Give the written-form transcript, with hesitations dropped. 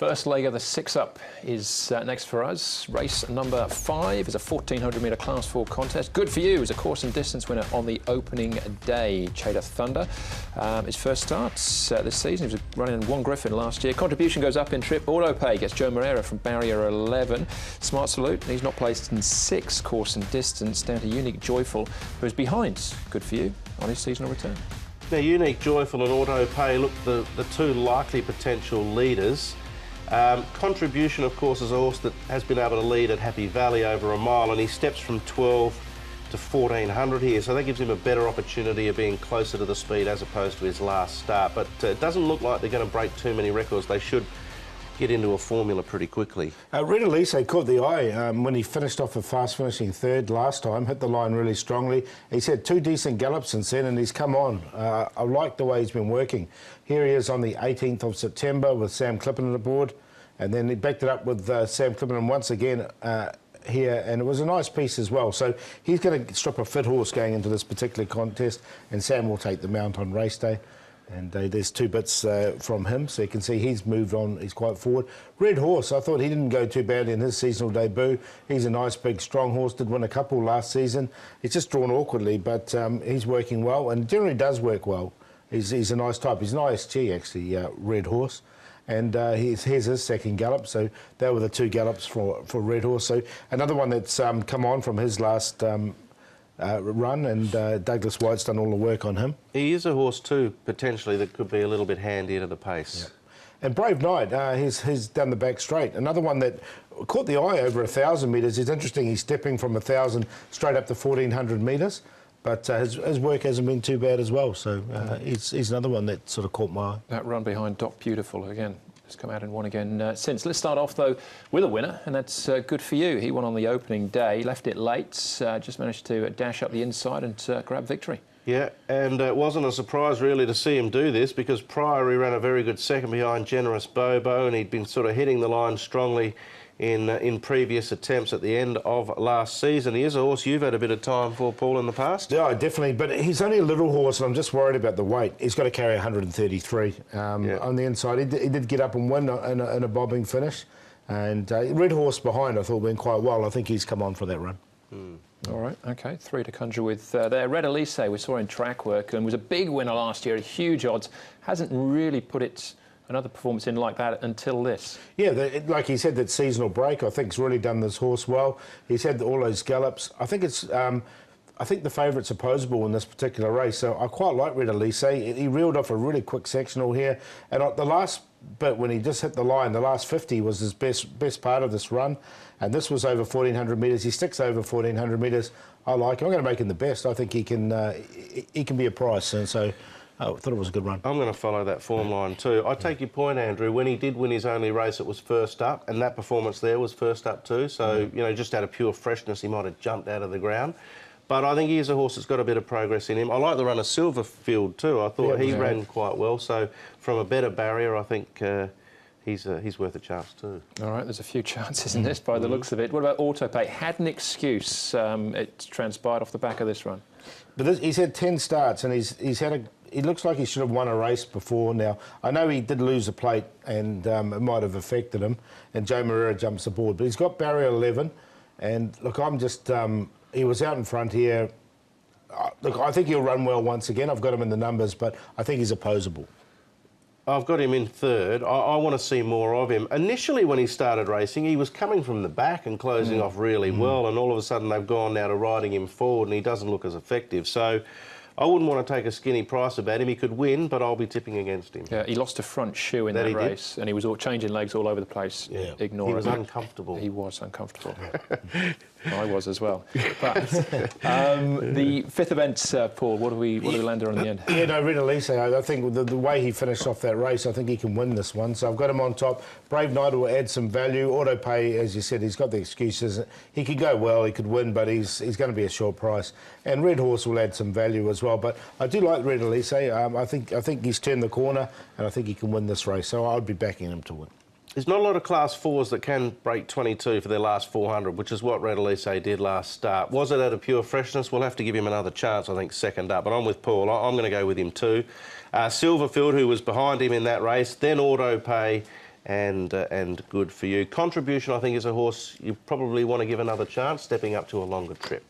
First leg of the six-up is next for us. Race number 5 is a 1400-metre Class 4 contest. Good for you as a course and distance winner on the opening day. Cheetah Thunder. His first starts this season. He was running in 1 Griffin last year. Contribution goes up in trip. Auto Pay gets Joe Moreira from barrier 11. Smart Salute. He's not placed in 6th course and distance, down to Unique Joyful, who's behind. Good for you on his seasonal return. Now, Unique Joyful and Auto Pay look the two likely potential leaders. Contribution, of course, is a horse that has been able to lead at Happy Valley over a mile, and he steps from 12 to 1400 here, so that gives him a better opportunity of being closer to the speed as opposed to his last start. But it doesn't look like they're going to break too many records. They should get into a formula pretty quickly. Red Elise caught the eye when he finished off a fast finishing 3rd last time, hit the line really strongly. He's had 2 decent gallops since then and he's come on. I like the way he's been working. Here he is on the 18th of September with Sam Clipperton aboard, and then he backed it up with Sam Clipperton once again here, and it was a nice piece as well. So he's going to strip a fit horse going into this particular contest, and Sam will take the mount on race day. And there's 2 bits from him, so you can see he's moved on, he's quite forward. Red Horse, I thought he didn't go too bad in his seasonal debut. He's a nice, big, strong horse, did win a couple last season. He's just drawn awkwardly, but he's working well, and generally does work well. He's a nice type. He's an ISG, actually, Red Horse. And here's his 2nd gallop, so they were the 2 gallops for Red Horse. So another one that's come on from his last run, and Douglas White's done all the work on him. He is a horse too, potentially, that could be a little bit handier to the pace. Yeah. And Brave Knight, he's done the back straight. Another one that caught the eye over 1,000 metres. It's interesting, he's stepping from 1,000 straight up to 1,400 metres, but his work hasn't been too bad as well, so he's another one that sort of caught my eye. That run behind Doc Beautiful, again, has come out and won again since. Let's start off, though, with a winner, and that's good for you. He won on the opening day, left it late, just managed to dash up the inside and grab victory. Yeah, and it wasn't a surprise, really, to see him do this, because prior he ran a very good second behind Generous Bobo, and he'd been sort of hitting the line strongly in previous attempts at the end of last season. He is a horse you've had a bit of time for, Paul, in the past. Yeah, definitely, but he's only a little horse, and I'm just worried about the weight. He's got to carry 133 on the inside. He did get up and win in a bobbing finish, and Red Horse behind, I thought, went quite well. I think he's come on for that run. All right, OK, 3 to conjure with there. Red Elise, we saw in track work and was a big winner last year at huge odds. Hasn't really put another performance in like that until this. Yeah, like he said, that seasonal break, I think, has really done this horse well. He's had all those gallops. I think it's, I think the favourite's opposable in this particular race, so I quite like Red Elise. He reeled off a really quick sectional here, and the last bit when he just hit the line, the last 50 was his best part of this run, and this was over 1,400 metres. He sticks over 1,400 metres. I like him. I'm going to make him the best. I think he can be a price, and so I thought it was a good run. I'm going to follow that form line too. I take your point, Andrew. When he did win his only race, it was first up, and that performance there was first up too. So, you know, just out of pure freshness, he might have jumped out of the ground. But I think he is a horse that's got a bit of progress in him. I like the run of Silverfield too. I thought he ran quite well. So, from a better barrier, I think he's worth a chance too. All right, there's a few chances in this by the looks of it. What about Auto Pay? Had an excuse. It transpired off the back of this run. But he's had 10 starts, and he's had a. He looks like he should have won a race before now. I know he did lose a plate, and it might have affected him, and Joe Moreira jumps aboard. But he's got barrier 11, and look, I'm just... he was out in front here. Look, I think he'll run well once again. I've got him in the numbers, but I think he's opposable. I've got him in 3rd. I want to see more of him. Initially, when he started racing, he was coming from the back and closing off really well, and all of a sudden they've gone now to riding him forward, and he doesn't look as effective. So I wouldn't want to take a skinny price about him. He could win, but I'll be tipping against him. Yeah, he lost a front shoe in that race, and he was changing legs all over the place. Yeah, ignoring he was uncomfortable. He was uncomfortable. I was as well. But the 5th event, Paul, what do we land on in the end? Yeah, no, Red Elise, I think the way he finished off that race, I think he can win this one. So I've got him on top. Brave Knight will add some value. Auto Pay, as you said, he's got the excuses. He could go well, he could win, but he's going to be a short price. And Red Horse will add some value as well. But I do like Red Elise. I think he's turned the corner, and I think he can win this race. So I'd be backing him to win. There's not a lot of Class 4s that can break 22 for their last 400, which is what Red Elise did last start. Was it out of pure freshness? We'll have to give him another chance, I think, 2nd up. But I'm with Paul. I'm going to go with him too. Silverfield, who was behind him in that race, then Auto Pay, and good for you. Contribution, I think, is a horse you probably want to give another chance, stepping up to a longer trip.